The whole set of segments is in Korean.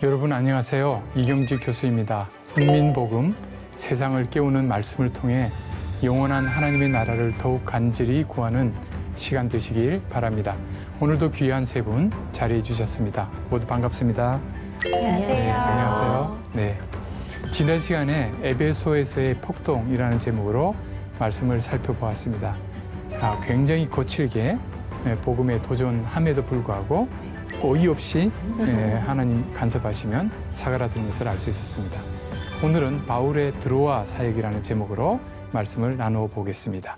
여러분 안녕하세요. 이경지 교수입니다. 국민복음, 세상을 깨우는 말씀을 통해 영원한 하나님의 나라를 더욱 간절히 구하는 시간 되시길 바랍니다. 오늘도 귀한 세 분 자리해 주셨습니다. 모두 반갑습니다. 안녕하세요. 네, 안녕하세요. 네, 지난 시간에 에베소에서의 폭동이라는 제목으로 말씀을 살펴보았습니다. 굉장히 거칠게 복음에 도전함에도 불구하고 어이없이 하나님 간섭하시면 사가라는 것을 알 수 있었습니다. 오늘은 바울의 드로아 사역이라는 제목으로 말씀을 나누어 보겠습니다.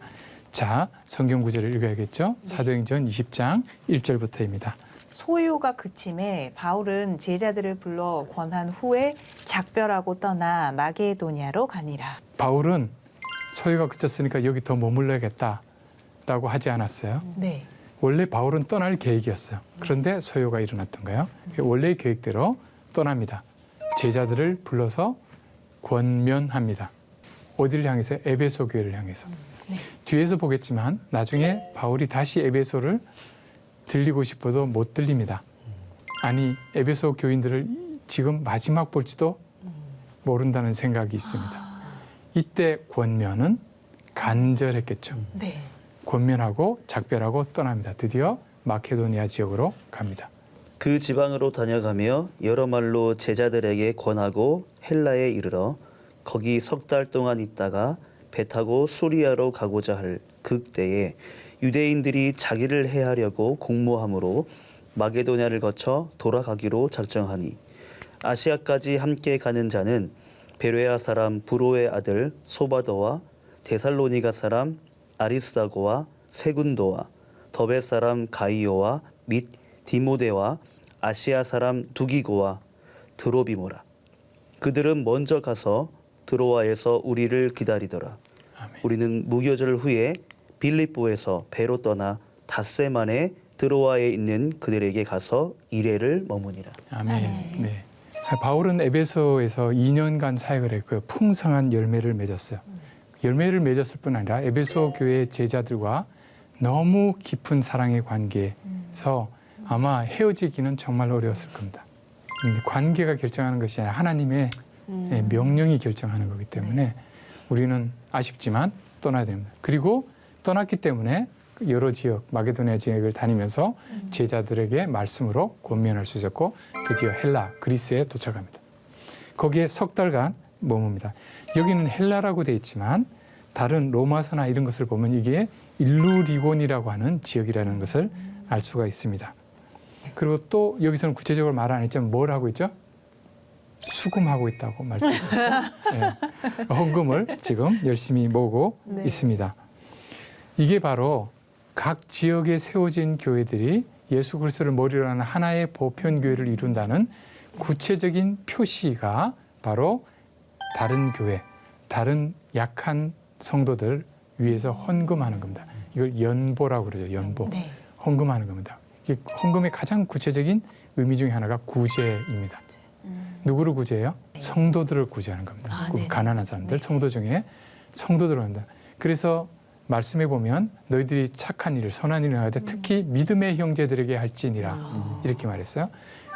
자, 성경 구절을 읽어야겠죠? 사도행전 20장 1절부터입니다. 소요가 그침에 바울은 제자들을 불러 권한 후에 작별하고 떠나 마게도냐로 가니라. 바울은 소요가 그쳤으니까 여기 더 머물러야겠다라고 하지 않았어요. 네. 원래 바울은 떠날 계획이었어요. 그런데 소요가 일어났던 거예요. 원래의 계획대로 떠납니다. 제자들을 불러서 권면합니다. 어디를 향해서? 에베소 교회를 향해서. 네. 뒤에서 보겠지만 나중에 바울이 다시 에베소를 들리고 싶어도 못 들립니다. 아니, 에베소 교인들을 지금 마지막 볼지도 모른다는 생각이 있습니다. 이때 권면은 간절했겠죠. 네. 권면하고 작별하고 떠납니다. 드디어 마케도니아 지역으로 갑니다. 그 지방으로 다녀가며 여러 말로 제자들에게 권하고 헬라에 이르러 거기 석 달 동안 있다가 배 타고 수리아로 가고자 할 그때에 유대인들이 자기를 해하려고 공모함으로 마게도냐를 거쳐 돌아가기로 작정하니 아시아까지 함께 가는 자는 베레아 사람 브로의 아들 소바더와 데살로니가 사람 아리스다고와 세군도와 더베 사람 가이오와 및 디모데와 아시아 사람 두기고와 드로비모라. 그들은 먼저 가서 드로아에서 우리를 기다리더라. 아멘. 우리는 무교절 후에 빌립보에서 배로 떠나 닷새 만에 드로아에 있는 그들에게 가서 이레를 머무니라. 아멘. 네. 바울은 에베소에서 2년간 사역을 했고요. 풍성한 열매를 맺었어요. 열매를 맺었을 뿐 아니라 에베소 교회 제자들과 너무 깊은 사랑의 관계에서 아마 헤어지기는 정말 어려웠을 겁니다. 관계가 결정하는 것이 아니라 하나님의 명령이 결정하는 거기 때문에 우리는 아쉽지만 떠나야 됩니다. 그리고 떠났기 때문에 여러 지역, 마게도니아 지역을 다니면서 제자들에게 말씀으로 권면할 수 있었고 드디어 헬라, 그리스에 도착합니다. 거기에 석 달간 머뭅니다. 여기는 헬라라고 되어 있지만 다른 로마서나 이런 것을 보면 이게 일루리곤이라고 하는 지역이라는 것을 알 수가 있습니다. 그리고 또 여기서는 구체적으로 말 안 했지만 뭘 하고 있죠? 수금하고 있다고 말씀드렸죠. 네. 헌금을 지금 열심히 모으고 있습니다. 이게 바로 각 지역에 세워진 교회들이 예수 그리스도를 머리로 하는 하나의 보편교회를 이룬다는 구체적인 표시가 바로 다른 교회, 다른 약한 성도들 위해서 헌금하는 겁니다. 이걸 연보라고 그러죠. 연보. 네. 헌금하는 겁니다. 이 헌금의 가장 구체적인 의미 중에 하나가 구제입니다. 누구를 구제해요? 성도들을 구제하는 겁니다. 네. 가난한 사람들, 성도 중에 성도들을 한다. 그래서 말씀해 보면 너희들이 착한 일을, 선한 일을 하되 특히 믿음의 형제들에게 할지니라 이렇게 말했어요.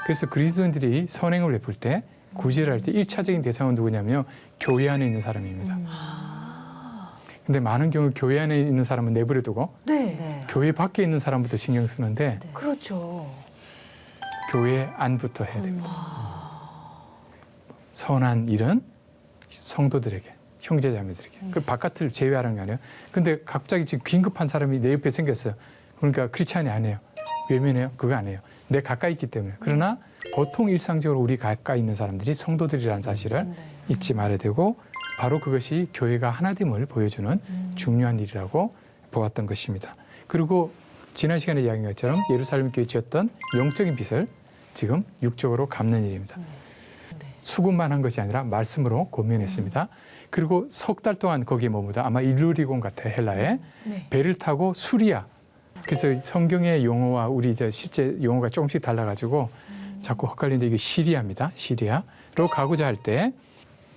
그래서 그리스도인들이 선행을 베풀 때 구제를 할 때 1차적인 대상은 누구냐면 교회 안에 있는 사람입니다. 근데 많은 경우 교회 안에 있는 사람은 내버려 두고 네. 교회 밖에 있는 사람부터 신경 쓰는데 그렇죠. 교회 안부터 해야 됩니다. 선한 일은 성도들에게, 형제자매들에게. 그 바깥을 제외하는 게 아니에요. 근데 갑자기 지금 긴급한 사람이 내 옆에 생겼어요. 그러니까 크리스찬이 아니에요. 외면해요? 그거 아니에요. 내 가까이 있기 때문에. 그러나 보통 일상적으로 우리 가까이 있는 사람들이 성도들이라는 사실을 잊지 말아야 되고 바로 그것이 교회가 하나됨을 보여주는 중요한 일이라고 보았던 것입니다. 그리고 지난 시간에 이야기한 것처럼 예루살렘 교회 지었던 영적인 빚을 지금 육적으로 갚는 일입니다. 수금만 한 것이 아니라 말씀으로 권면했습니다. 그리고 석 달 동안 거기에 머무다 아마 일루리곤 같아요. 헬라에. 배를 타고 수리아. 그래서 성경의 용어와 우리 이제 실제 용어가 조금씩 달라가지고 자꾸 헷갈리는데 이게 시리아입니다. 시리아로 가고자 할 때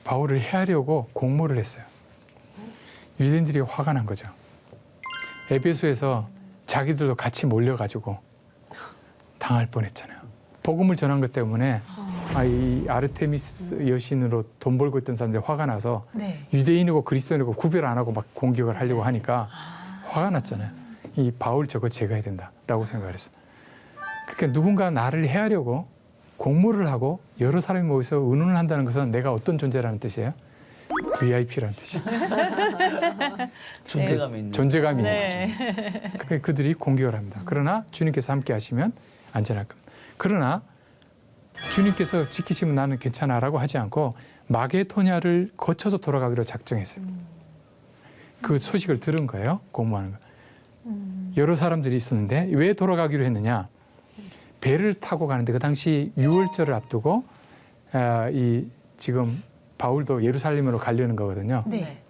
바울을 해하려고 공모를 했어요. 유대인들이 화가 난 거죠. 에베소에서 자기들도 같이 몰려가지고 당할 뻔했잖아요. 복음을 전한 것 때문에 이 아르테미스 여신으로 돈 벌고 있던 사람들이 화가 나서 네. 유대인이고 그리스도인이고 구별 안 하고 막 공격을 하려고 하니까 화가 났잖아요. 이 바울 저거 제거해야 된다라고 생각을 했어요. 그러니까 누군가 나를 해하려고 공모를 하고 여러 사람이 모여서 의논을 한다는 것은 내가 어떤 존재라는 뜻이에요? VIP라는 뜻이에요. 존재감이 있는. 존재감이 있는 네. 거죠. 그러니까 그들이 공격을 합니다. 그러나 주님께서 함께 하시면 안전할 겁니다. 그러나 주님께서 지키시면 나는 괜찮아라고 하지 않고 마게도냐를 거쳐서 돌아가기로 작정했어요. 그 소식을 들은 거예요. 공모하는 거. 여러 사람들이 있었는데 왜 돌아가기로 했느냐? 배를 타고 가는데 그 당시 유월절을 앞두고 이 지금 바울도 예루살렘으로 가려는 거거든요. 네.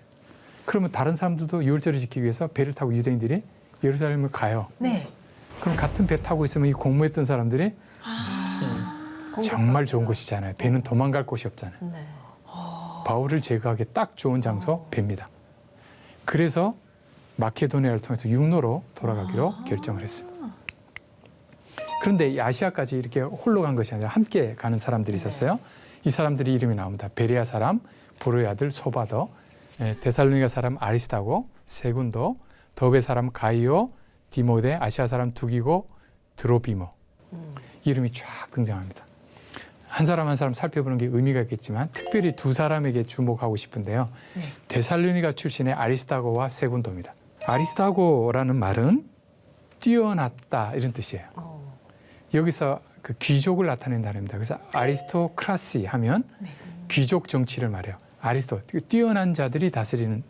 그러면 다른 사람들도 유월절을 지키기 위해서 배를 타고 유대인들이 예루살렘을 가요. 네. 그럼 같은 배 타고 있으면 이 공모했던 사람들이 정말 좋은 곳이잖아요. 배는 도망갈 곳이 없잖아요. 네. 바울을 제거하기 딱 좋은 장소 배입니다. 그래서 마케도니아를 통해서 육로로 돌아가기로 결정을 했습니다. 그런데 이 아시아까지 이렇게 홀로 간 것이 아니라 함께 가는 사람들이 있었어요. 이 사람들이 이름이 나옵니다. 베레아 사람 브로의 아들 소바더, 데살로니가 사람 아리스타고, 세군도, 더베 사람 가이오, 디모데, 아시아 사람 두기고, 드로비모. 이름이 쫙 등장합니다. 한 사람 한 사람 살펴보는 게 의미가 있겠지만 특별히 두 사람에게 주목하고 싶은데요. 네. 데살로니가 출신의 아리스타고와 세군도입니다. 아리스타고라는 말은 뛰어났다 이런 뜻이에요. 여기서 그 귀족을 나타낸 단어입니다. 그래서 아리스토크라시 하면 네. 귀족 정치를 말해요. 아리스토, 뛰어난 자들이 다스리는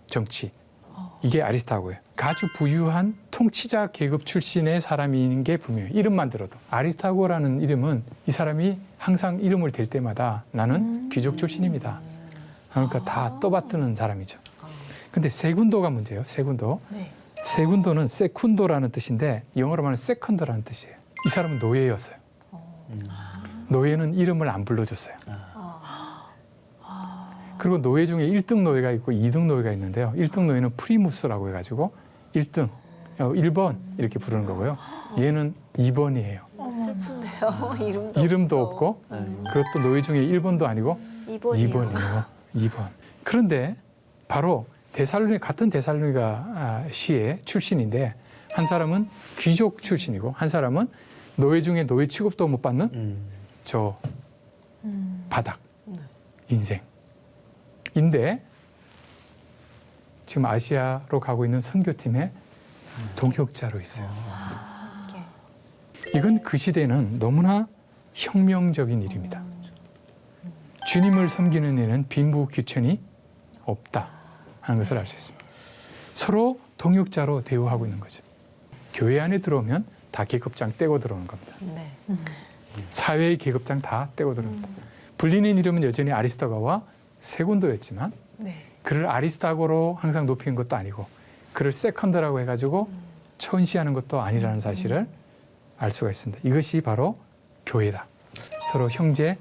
정치. 이게 아리스타고예요. 아주 부유한 통치자 계급 출신의 사람인 게 분명해요. 이름만 들어도. 아리스타고라는 이름은 이 사람이 항상 이름을 댈 때마다 나는 귀족 출신입니다. 그러니까 다 떠받드는 사람이죠. 근데 세군도가 문제예요. 세군도. 네. 세군도는 세쿤도라는 뜻인데 영어로 말하면 세컨드라는 뜻이에요. 이 사람은 노예였어요. 노예는 이름을 안 불러줬어요. 그리고 노예 중에 1등 노예가 있고 2등 노예가 있는데요. 1등 노예는 프리무스라고 해가지고 1등, 1번 이렇게 부르는 거고요. 얘는 2번이에요. 슬픈데요. 이름도 없고 그것도 노예 중에 1번도 아니고 2번이요. 2번이에요. 2번. 그런데 바로 같은 데살로니가 시의 출신인데 한 사람은 귀족 출신이고 한 사람은 노예 중에 노예 취급도 못 받는 저 바닥 인생인데 지금 아시아로 가고 있는 선교팀의 동역자로 있어요. 이건 그 시대는 너무나 혁명적인 일입니다. 주님을 섬기는 일은 빈부귀천이 없다 하는 것을 알 수 있습니다. 서로 동역자로 대우하고 있는 거죠. 교회 안에 들어오면 다 계급장 떼고 들어오는 겁니다. 네. 사회의 계급장 다 떼고 들어옵니다. 불리는 이름은 여전히 아리스타고와 세군도였지만 네. 그를 아리스타고로 항상 높이는 것도 아니고 그를 세컨드라고 해가지고 천시하는 것도 아니라는 사실을 알 수가 있습니다. 이것이 바로 교회다. 서로 형제,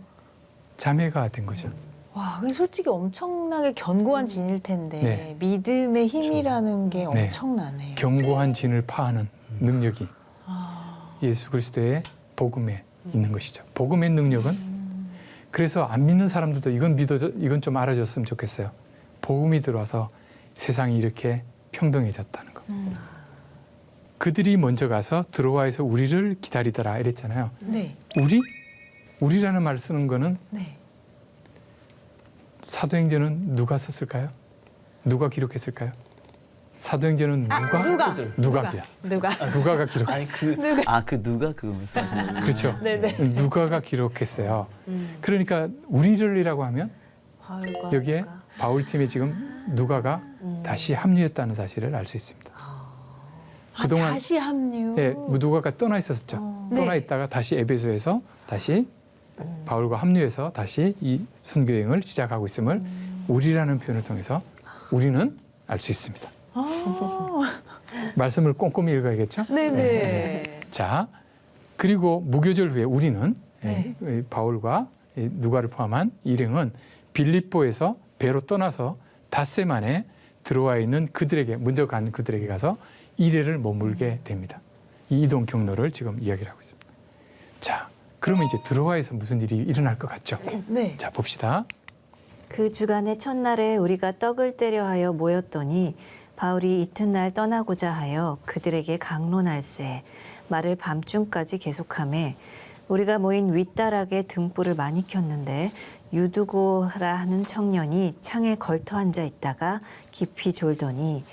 자매가 된 거죠. 와, 근데 솔직히 엄청나게 견고한 진일 텐데 네. 믿음의 힘이라는 게 네. 엄청나네요. 견고한 진을 파하는 능력이 예수 그리스도의 복음에 있는 것이죠. 복음의 능력은 그래서 안 믿는 사람들도 이건 좀 알아줬으면 좋겠어요. 복음이 들어와서 세상이 이렇게 평등해졌다는 거. 그들이 먼저 가서 드로아에서 우리를 기다리더라 이랬잖아요. 네. 우리라는 말을 쓰는 거는 네. 사도행전은 누가 썼을까요? 누가 기록했을까요? 사도행전은 누가가 기록했어요. 아니 그 누가 그거 말씀하시는 거예요? 그렇죠. 네네. 누가가 기록했어요. 그러니까 우리를이라고 하면 여기에 바울 팀에 지금 누가가 다시 합류했다는 사실을 알 수 있습니다. 그동안 다시 합류. 예, 누가가 떠나 있었죠. 떠나 네. 있다가 다시 에베소에서 다시 바울과 합류해서 다시 이 선교 여행을 시작하고 있음을 우리라는 표현을 통해서 우리는 알 수 있습니다. 말씀을 꼼꼼히 읽어야겠죠? 네네. 자, 그리고 무교절 후에 우리는 네. 바울과 누가를 포함한 일행은 빌립보에서 배로 떠나서 닷새 만에 드로아에 있는 먼저 간 그들에게 가서 1회를 머물게 됩니다. 이 이동 경로를 지금 이야기를 하고 있습니다. 자, 그러면 이제 드로아에서 무슨 일이 일어날 것 같죠? 네. 자, 봅시다. 그 주간의 첫날에 우리가 떡을 떼려 하여 모였더니 바울이 이튿날 떠나고자 하여 그들에게 강론할세 말을 밤중까지 계속하매 우리가 모인 윗다락에 등불을 많이 켰는데 유두고라 하는 청년이 창에 걸터 앉아 있다가 깊이 졸더니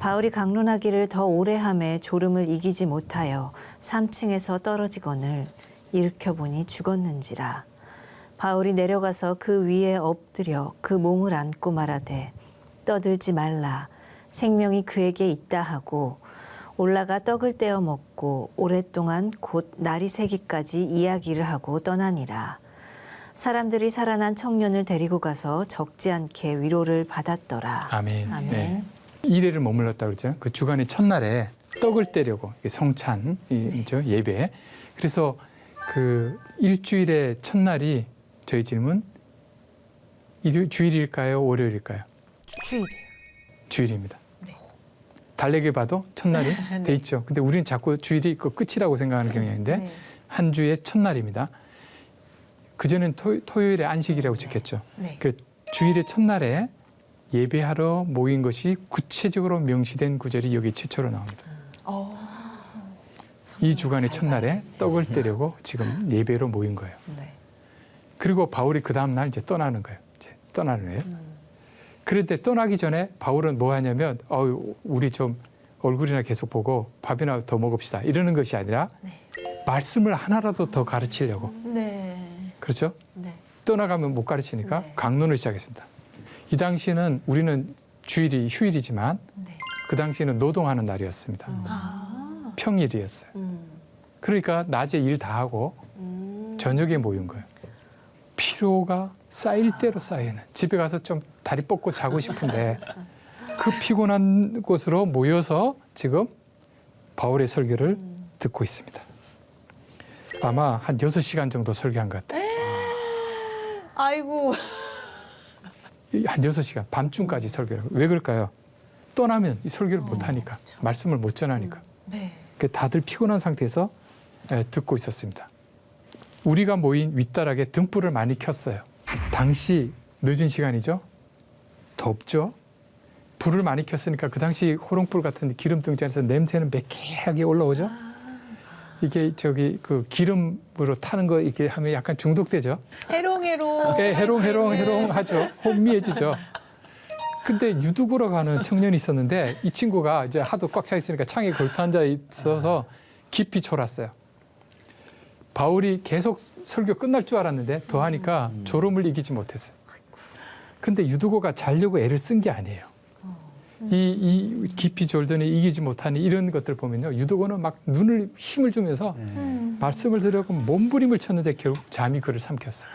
바울이 강론하기를 더 오래 하매 졸음을 이기지 못하여 3층에서 떨어지거늘 일으켜보니 죽었는지라. 바울이 내려가서 그 위에 엎드려 그 몸을 안고 말하되 떠들지 말라 생명이 그에게 있다 하고 올라가 떡을 떼어 먹고 오랫동안 곧 날이 새기까지 이야기를 하고 떠나니라. 사람들이 살아난 청년을 데리고 가서 적지 않게 위로를 받았더라. 아멘. 아멘. 네. 이래를 머물렀다고 그랬잖아요. 그 주간의 첫날에 떡을 떼려고 성찬이죠. 예배. 그래서 그 일주일의 첫날이 저희 질문 주일일까요? 월요일일까요? 주일. 주일입니다. 네. 달력에 봐도 첫날이 돼 있죠. 근데 우리는 자꾸 주일이 그 끝이라고 생각하는 경향인데 네. 한 주의 첫날입니다. 그전엔 토요일에 안식이라고 지켰죠. 네. 그 주일의 첫날에 예배하러 모인 것이 구체적으로 명시된 구절이 여기 최초로 나옵니다. 이 주간의 첫날에 떡을 떼려고 지금 예배로 모인 거예요. 네. 그리고 바울이 그 다음 날 이제 떠나는 거예요. 이제 떠나는 거예요. 그런데 떠나기 전에 바울은 뭐 하냐면 우리 좀 얼굴이나 계속 보고 밥이나 더 먹읍시다 이러는 것이 아니라 네. 말씀을 하나라도 더 가르치려고. 네. 그렇죠? 네. 떠나가면 못 가르치니까 네. 강론을 시작했습니다. 이 당시에는 우리는 주일이 휴일이지만 네. 그 당시에는 노동하는 날이었습니다. 아. 평일이었어요. 그러니까 낮에 일 다 하고 저녁에 모인 거예요. 피로가 쌓일 대로 쌓이는. 집에 가서 좀 다리 뻗고 자고 싶은데 그 피곤한 곳으로 모여서 지금 바울의 설교를 듣고 있습니다. 아마 한 6시간 정도 설교한 것 같아요. 아이고. 한 6시간, 밤중까지 설교를. 왜 그럴까요? 떠나면 이 설교를 못 하니까, 말씀을 못 전하니까. 네. 다들 피곤한 상태에서 듣고 있었습니다. 우리가 모인 윗다락에 등불을 많이 켰어요. 당시 늦은 시간이죠. 덥죠. 불을 많이 켰으니까 그 당시 호롱불 같은 기름등 자리에서 냄새는 매캐하게 올라오죠. 이게 그 기름으로 타는 거 이렇게 하면 약간 중독되죠. 해롱해롱. 예, 해롱해롱 하죠. 혼미해지죠. 근데 유두구로 가는 청년이 있었는데 이 친구가 이제 하도 꽉 차 있으니까 창에 걸터 앉아 있어서 깊이 졸았어요. 바울이 계속 설교 끝날 줄 알았는데 더 하니까 졸음을 이기지 못했어요. 근데 유두고가 자려고 애를 쓴 게 아니에요. 이 깊이 졸더니 이기지 못하니 이런 것들 보면요. 유두고는 막 눈을 힘을 주면서 말씀을 들으려고 몸부림을 쳤는데 결국 잠이 그를 삼켰어요.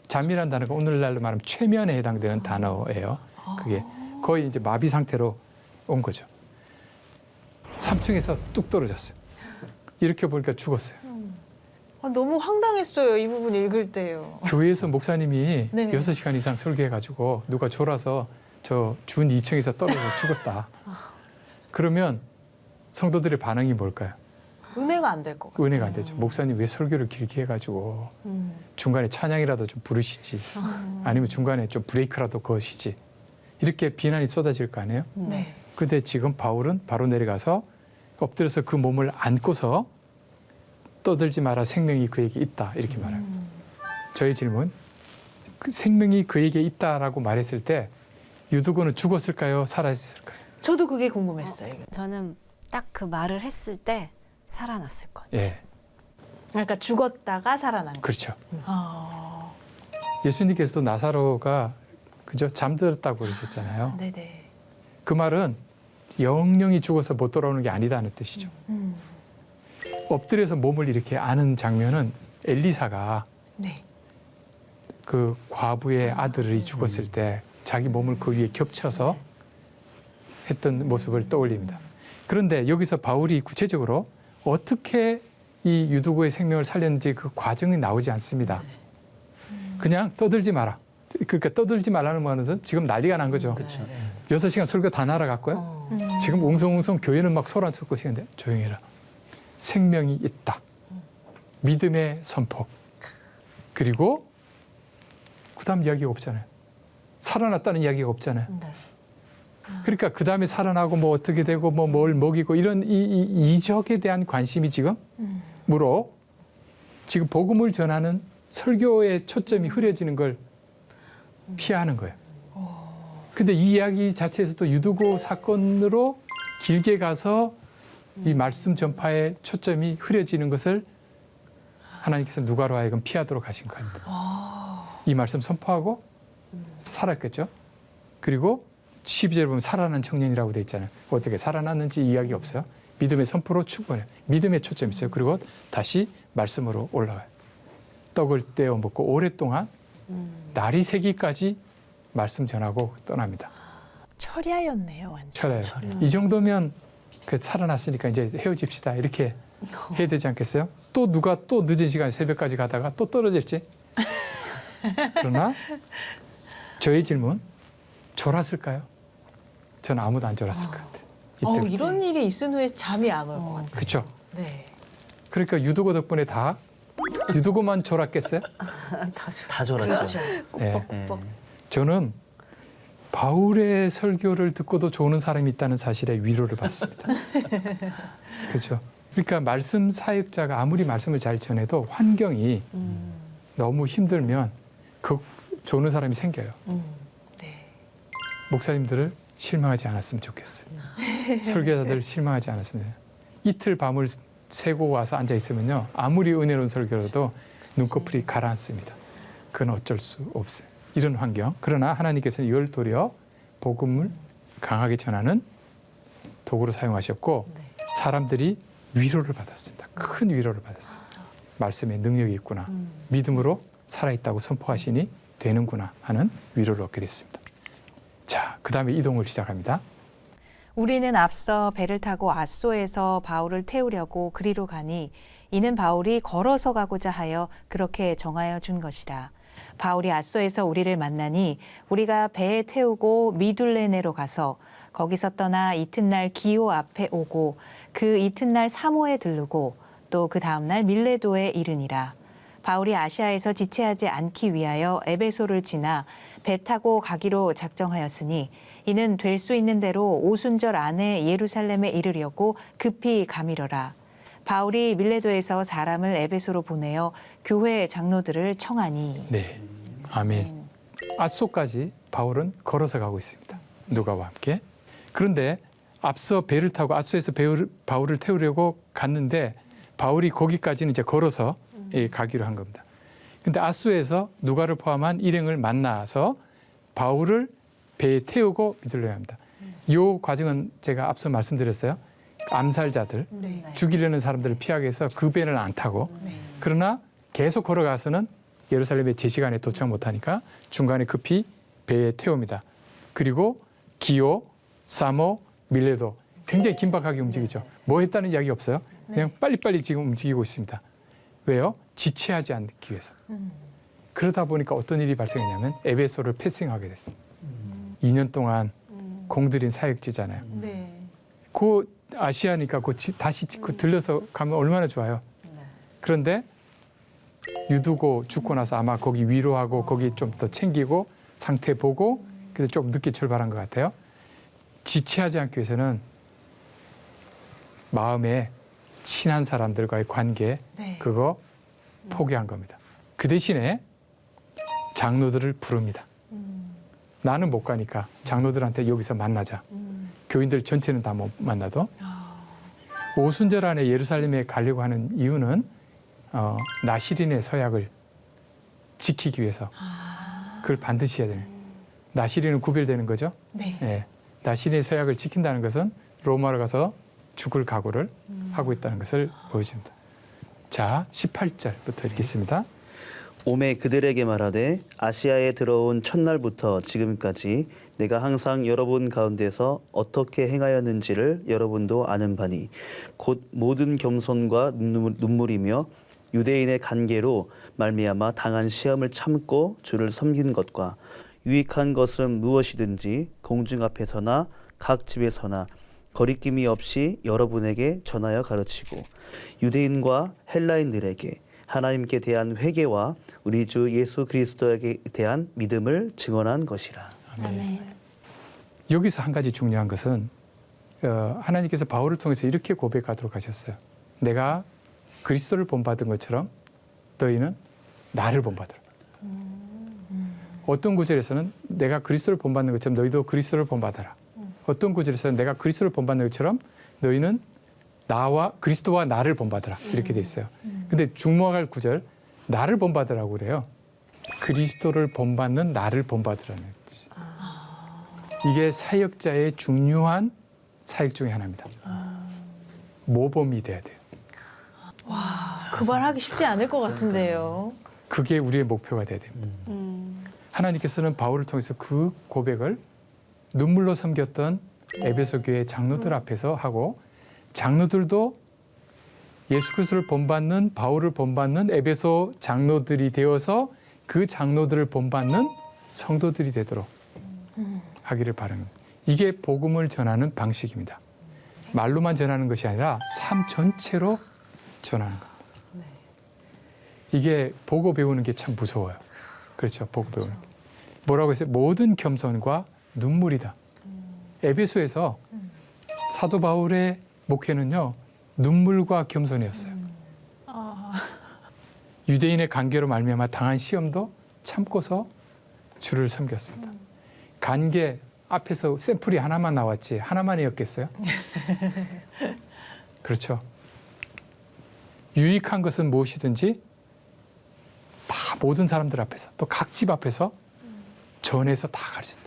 잠이라는 단어가 오늘날로 말하면 최면에 해당되는 단어예요. 그게 거의 이제 마비 상태로 온 거죠. 3층에서 뚝 떨어졌어요. 이렇게 보니까 죽었어요. 너무 황당했어요. 이 부분 읽을 때요. 교회에서 목사님이 네. 6시간 이상 설교해가지고 누가 졸아서 저 준 2층에서 떨어져 죽었다. 그러면 성도들의 반응이 뭘까요? 은혜가 안 될 것 같아요. 은혜가 안 되죠. 목사님 왜 설교를 길게 해가지고 중간에 찬양이라도 좀 부르시지. 아니면 중간에 좀 브레이크라도 거시지. 이렇게 비난이 쏟아질 거 아니에요? 네. 근데 지금 바울은 바로 내려가서 엎드려서 그 몸을 안고서 떠들지 마라 생명이 그에게 있다 이렇게 말해요. 저의 질문, 그 생명이 그에게 있다라고 말했을 때 유두고는 죽었을까요? 살아있을까요? 저도 그게 궁금했어요. 저는 딱 그 말을 했을 때 살아났을 것 같아요. 예, 그러니까 죽었다가 살아난 거. 그렇죠. 아. 예수님께서도 나사로가 그죠 잠들었다고 그러셨잖아요. 네네. 그 말은 영영이 죽어서 못 돌아오는 게 아니다는 뜻이죠. 엎드려서 몸을 이렇게 아는 장면은 엘리사가 네. 그 과부의 아들이 죽었을 때 자기 몸을 그 위에 겹쳐서 했던 모습을 떠올립니다. 그런데 여기서 바울이 구체적으로 어떻게 이 유두고의 생명을 살렸는지 그 과정이 나오지 않습니다. 그냥 떠들지 마라. 그러니까 떠들지 말라는 말은 지금 난리가 난 거죠. 그렇죠. 6시간 설교 다 날아갔고요. 지금 웅성웅성 교회는 막 소란 쏟고 있는데 조용히 해라. 생명이 있다. 믿음의 선포. 그리고 그다음 이야기가 없잖아요. 살아났다는 이야기가 없잖아요. 네. 그러니까 그다음에 살아나고 뭐 어떻게 되고 뭐 뭘 먹이고 이런 이 이적에 대한 관심이 지금 무로 지금 복음을 전하는 설교의 초점이 흐려지는 걸 피하는 거예요. 근데 이 이야기 자체에서도 유두고 사건으로 길게 가서 이 말씀 전파의 초점이 흐려지는 것을 하나님께서 누가로 하여금 피하도록 하신 겁니다. 이 말씀 선포하고 살았겠죠. 그리고 12절에 보면 살아난 청년이라고 돼 있잖아요. 어떻게 살아났는지 이야기 없어요. 믿음의 선포로 충분해요. 믿음의 초점이 있어요. 그리고 다시 말씀으로 올라가요. 떡을 떼어 먹고 오랫동안 날이 새기까지 말씀 전하고 떠납니다. 철야였네요, 완전. 철야요. 이 정도면 그 살아났으니까 이제 헤어집시다 이렇게 해야 되지 않겠어요? 또 누가 또 늦은 시간 새벽까지 가다가 또 떨어질지. 그러나 저의 질문, 졸았을까요? 저는 아무도 안 졸았을 것 같아요. 이때. 이런 일이 있은 후에 잠이 안 올 것 같아요. 그렇죠. 네. 그러니까 유두고 덕분에 다 유두고만 졸았겠어요? 다 졸았죠. 네. 뻑뻑. 저는 바울의 설교를 듣고도 조는 사람이 있다는 사실에 위로를 받습니다. 그렇죠. 그러니까 말씀 사역자가 아무리 말씀을 잘 전해도 환경이 너무 힘들면 그 조는 사람이 생겨요. 네. 목사님들을 실망하지 않았으면 좋겠어요. 설교자들 실망하지 않았으면. 이틀 밤을 새고 와서 앉아 있으면요, 아무리 은혜로운 설교라도 눈꺼풀이 가라앉습니다. 그건 어쩔 수 없어요. 이런 환경. 그러나 하나님께서는 이걸 도리어 복음을 강하게 전하는 도구로 사용하셨고 사람들이 위로를 받았습니다. 큰 위로를 받았어요. 말씀에 능력이 있구나. 믿음으로 살아있다고 선포하시니 되는구나 하는 위로를 얻게 됐습니다. 자, 그 다음에 이동을 시작합니다. 우리는 앞서 배를 타고 앗소에서 바울을 태우려고 그리로 가니 이는 바울이 걸어서 가고자 하여 그렇게 정하여 준 것이라. 바울이 앗소에서 우리를 만나니 우리가 배에 태우고 미둘레네로 가서 거기서 떠나 이튿날 기오 앞에 오고 그 이튿날 사모에 들르고 또 그 다음날 밀레도에 이르니라. 바울이 아시아에서 지체하지 않기 위하여 에베소를 지나 배 타고 가기로 작정하였으니 이는 될 수 있는 대로 오순절 안에 예루살렘에 이르려고 급히 가미러라. 바울이 밀레도에서 사람을 에베소로 보내어 교회 장로들을 청하니. 네, 아멘. 앗소까지 바울은 걸어서 가고 있습니다. 누가와 함께. 그런데 앞서 배를 타고 앗소에서 바울을 태우려고 갔는데 바울이 거기까지는 이제 걸어서 가기로 한 겁니다. 근데 앗소에서 누가를 포함한 일행을 만나서 바울을 배에 태우고 미들레로 합니다. 이 과정은 제가 앞서 말씀드렸어요. 암살자들, 네. 죽이려는 사람들을 피하기 위해서 그 배는 안 타고 그러나 계속 걸어가서는 예루살렘에 제 시간에 도착 못하니까 중간에 급히 배에 태웁니다. 그리고 기오, 사모, 밀레도 굉장히 긴박하게 움직이죠. 뭐 했다는 이야기 없어요. 그냥 빨리빨리 지금 움직이고 있습니다. 왜요? 지체하지 않기 위해서. 그러다 보니까 어떤 일이 발생했냐면 에베소를 패싱하게 됐어요. 2년 동안 공들인 사역지잖아요. 네. 그 아시아니까 다시 들려서 가면 얼마나 좋아요. 그런데 유두고 죽고 나서 아마 거기 위로하고 거기 좀 더 챙기고 상태 보고 그래서 좀 늦게 출발한 것 같아요. 지체하지 않기 위해서는 마음에 친한 사람들과의 관계 네. 그거 포기한 겁니다. 그 대신에 장로들을 부릅니다. 나는 못 가니까 장로들한테 여기서 만나자. 교인들 전체는 다 못 만나도 오순절 안에 예루살렘에 가려고 하는 이유는 나시린의 서약을 지키기 위해서 그걸 반드시 해야 되는. 나시린은 구별되는 거죠. 네. 예, 나시린의 서약을 지킨다는 것은 로마로 가서 죽을 각오를 하고 있다는 것을 보여줍니다. 자, 18절부터 읽겠습니다. 오매 그들에게 말하되 아시아에 들어온 첫날부터 지금까지 내가 항상 여러분 가운데서 어떻게 행하였는지를 여러분도 아는 바니 곧 모든 겸손과 눈물이며 유대인의 간계로 말미암아 당한 시험을 참고 주를 섬기는 것과 유익한 것은 무엇이든지 공중 앞에서나 각 집에서나 거리낌이 없이 여러분에게 전하여 가르치고 유대인과 헬라인들에게 하나님께 대한 회개와 우리 주 예수 그리스도에 대한 믿음을 증언한 것이라. 여기서 한 가지 중요한 것은 하나님께서 바울을 통해서 이렇게 고백하도록 하셨어요. 내가 그리스도를 본받은 것처럼 너희는 나를 본받으라. 어떤 구절에서는 내가 그리스도를 본받는 것처럼 너희도 그리스도를 본받아라. 어떤 구절에서는 내가 그리스도를 본받는 것처럼 너희는 나와 그리스도와 나를 본받아라. 이렇게 돼 있어요. 근데 중요할 구절 나를 본받으라고 그래요. 그리스도를 본받는 나를 본받으라는 뜻이에요. 이게 사역자의 중요한 사역 중에 하나입니다. 모범이 돼야 돼요. 그 말 하기 쉽지 않을 것 같은데요. 그게 우리의 목표가 돼야 됩니다. 하나님께서는 바울을 통해서 그 고백을 눈물로 섬겼던 에베소 교회 장로들 앞에서 하고 장로들도 예수 그리스도를 본받는 바울을 본받는 에베소 장로들이 되어서 그 장로들을 본받는 성도들이 되도록 하기를 바랍니다. 이게 복음을 전하는 방식입니다. 말로만 전하는 것이 아니라 삶 전체로 전하는 겁니다. 이게 보고 배우는 게 참 무서워요. 그렇죠. 보고 배우는 게. 뭐라고 했어요? 모든 겸손과 눈물이다. 에베소에서 사도 바울의 목회는요. 눈물과 겸손이었어요. 유대인의 관계로 말미암아 당한 시험도 참고서 주를 섬겼습니다. 관계 앞에서 샘플이 하나만 나왔지 하나만이었겠어요? 그렇죠. 유익한 것은 무엇이든지 다 모든 사람들 앞에서 또 각 집 앞에서 전해서 다 가르쳤다.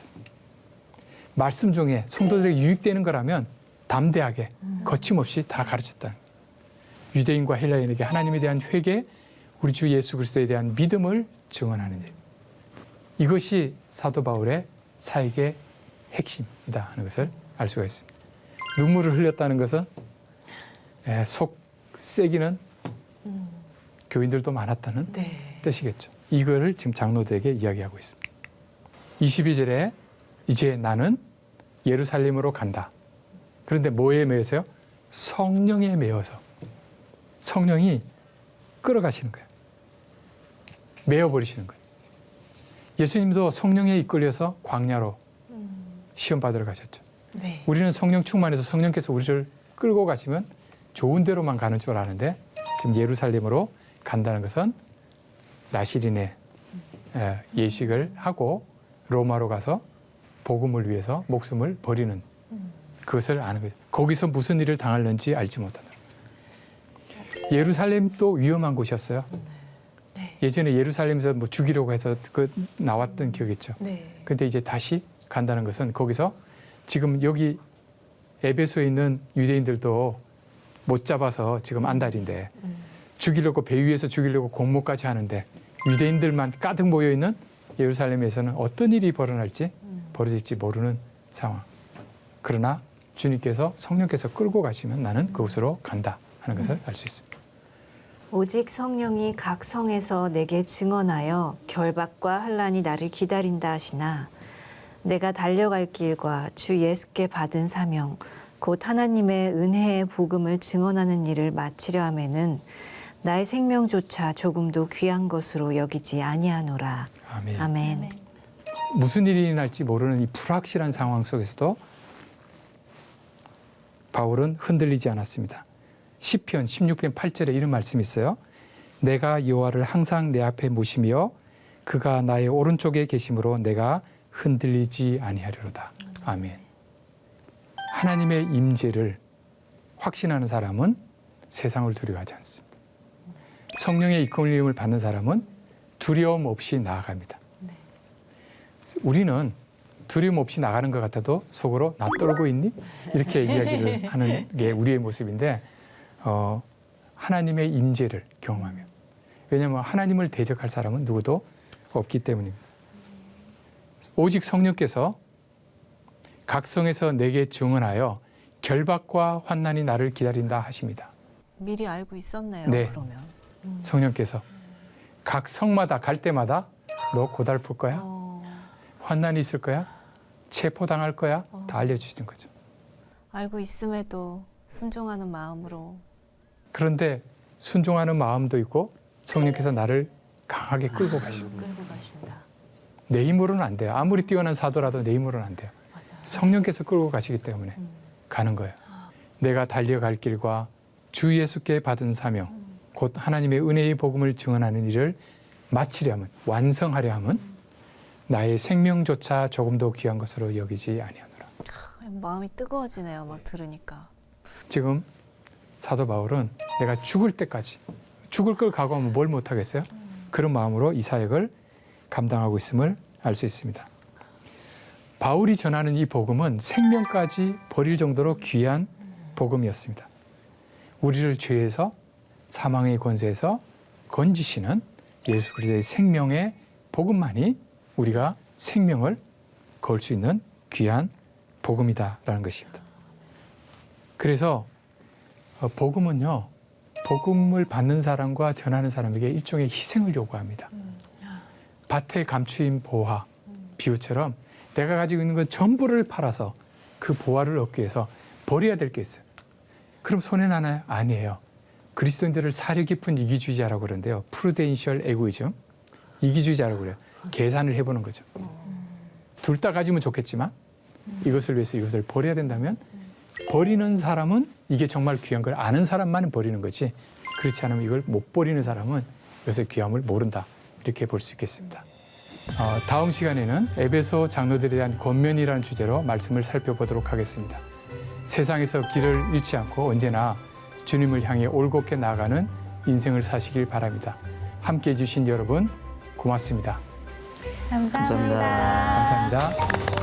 말씀 중에 성도들에게 유익되는 거라면 담대하게 거침없이 다 가르쳤다. 유대인과 헬라인에게 하나님에 대한 회개, 우리 주 예수 그리스도에 대한 믿음을 증언하는 일. 이것이 사도 바울의 사역의 핵심이다 하는 것을 알 수가 있습니다. 눈물을 흘렸다는 것은 속 세기는 교인들도 많았다는 뜻이겠죠. 이거를 지금 장로들에게 이야기하고 있습니다. 22절에 이제 나는 예루살렘으로 간다. 그런데 뭐에 매여서요? 성령에 매여서. 성령이 끌어가시는 거예요. 매어버리시는 거예요. 예수님도 성령에 이끌려서 광야로 시험 받으러 가셨죠. 네. 우리는 성령 충만해서 성령께서 우리를 끌고 가시면 좋은 데로만 가는 줄 아는데 지금 예루살렘으로 간다는 것은 나시린의 예식을 하고 로마로 가서 복음을 위해서 목숨을 버리는 그것을 아는 거죠. 거기서 무슨 일을 당할는지 알지 못한다. 예루살렘도 위험한 곳이었어요. 예전에 예루살렘에서 뭐 죽이려고 해서 그 나왔던 기억이 있죠. 근데 이제 다시 간다는 것은 거기서 지금 여기 에베소에 있는 유대인들도 못 잡아서 지금 안달인데 죽이려고 배 위에서 죽이려고 공모까지 하는데 유대인들만 가득 모여 있는 예루살렘에서는 어떤 일이 벌어질지 모르는 상황. 그러나 주님께서 성령께서 끌고 가시면 나는 그곳으로 간다 하는 것을 알 수 있습니다. 오직 성령이 각 성에서 내게 증언하여 결박과 환난이 나를 기다린다 하시나 내가 달려갈 길과 주 예수께 받은 사명 곧 하나님의 은혜의 복음을 증언하는 일을 마치려 하면은 나의 생명조차 조금도 귀한 것으로 여기지 아니하노라. 아멘. 아멘. 무슨 일이 날지 모르는 이 불확실한 상황 속에서도 바울은 흔들리지 않았습니다. 시편 16편 8절에 이런 말씀이 있어요. 내가 여호와를 항상 내 앞에 모시며 그가 나의 오른쪽에 계심으로 내가 흔들리지 아니하리로다. 아멘. 하나님의 임재를 확신하는 사람은 세상을 두려워하지 않습니다. 성령의 이끌림을 받는 사람은 두려움 없이 나아갑니다. 우리는 두려움 없이 나가는 것 같아도 속으로 나 떨고 있니? 이렇게 이야기를 하는 게 우리의 모습인데 하나님의 임재를 경험하며 왜냐하면 하나님을 대적할 사람은 누구도 없기 때문입니다. 오직 성령께서 각성에서 내게 증언하여 결박과 환난이 나를 기다린다 하십니다. 미리 알고 있었네요. 네. 그러면. 성령께서 각 성마다 갈 때마다 너 고달플 거야? 환난이 있을 거야? 체포당할 거야? 다 알려주시는 거죠. 알고 있음에도 순종하는 마음으로. 그런데 순종하는 마음도 있고 성령께서 나를 강하게 끌고 가시는 거예요. 끌고 가신다. 내 힘으로는 안 돼요. 아무리 뛰어난 사도라도 내 힘으로는 안 돼요. 성령께서 끌고 가시기 때문에 가는 거예요. 내가 달려갈 길과 주 예수께 받은 사명, 곧 하나님의 은혜의 복음을 증언하는 일을 마치려면, 완성하려 하면 나의 생명조차 조금도 귀한 것으로 여기지 아니하노라. 마음이 뜨거워지네요. 막 들으니까. 지금 사도 바울은 내가 죽을 때까지, 죽을 걸 각오하면 뭘 못하겠어요? 그런 마음으로 이 사역을 감당하고 있음을 알 수 있습니다. 바울이 전하는 이 복음은 생명까지 버릴 정도로 귀한 복음이었습니다. 우리를 죄에서, 사망의 권세에서 건지시는 예수 그리스도의 생명의 복음만이 우리가 생명을 걸 수 있는 귀한 복음이다라는 것입니다. 그래서 복음은요, 복음을 받는 사람과 전하는 사람에게 일종의 희생을 요구합니다. 밭에 감추인 보화 비유처럼 내가 가지고 있는 것 전부를 팔아서 그 보화를 얻기 위해서 버려야 될 게 있어요. 그럼 손해나나요? 아니에요. 그리스도인들을 사려 깊은 이기주의자라고 그러는데요. 프루덴셜 에고이즘, 이기주의자라고 그래요. 계산을 해보는 거죠. 둘 다 가지면 좋겠지만 이것을 위해서 이것을 버려야 된다면 버리는 사람은 이게 정말 귀한 걸 아는 사람만 버리는 거지, 그렇지 않으면 이걸 못 버리는 사람은 이것의 귀함을 모른다, 이렇게 볼 수 있겠습니다. 다음 시간에는 에베소 장로들에 대한 권면이라는 주제로 말씀을 살펴보도록 하겠습니다. 세상에서 길을 잃지 않고 언제나 주님을 향해 올곧게 나아가는 인생을 사시길 바랍니다. 함께해 주신 여러분 고맙습니다. 감사합니다. 감사합니다.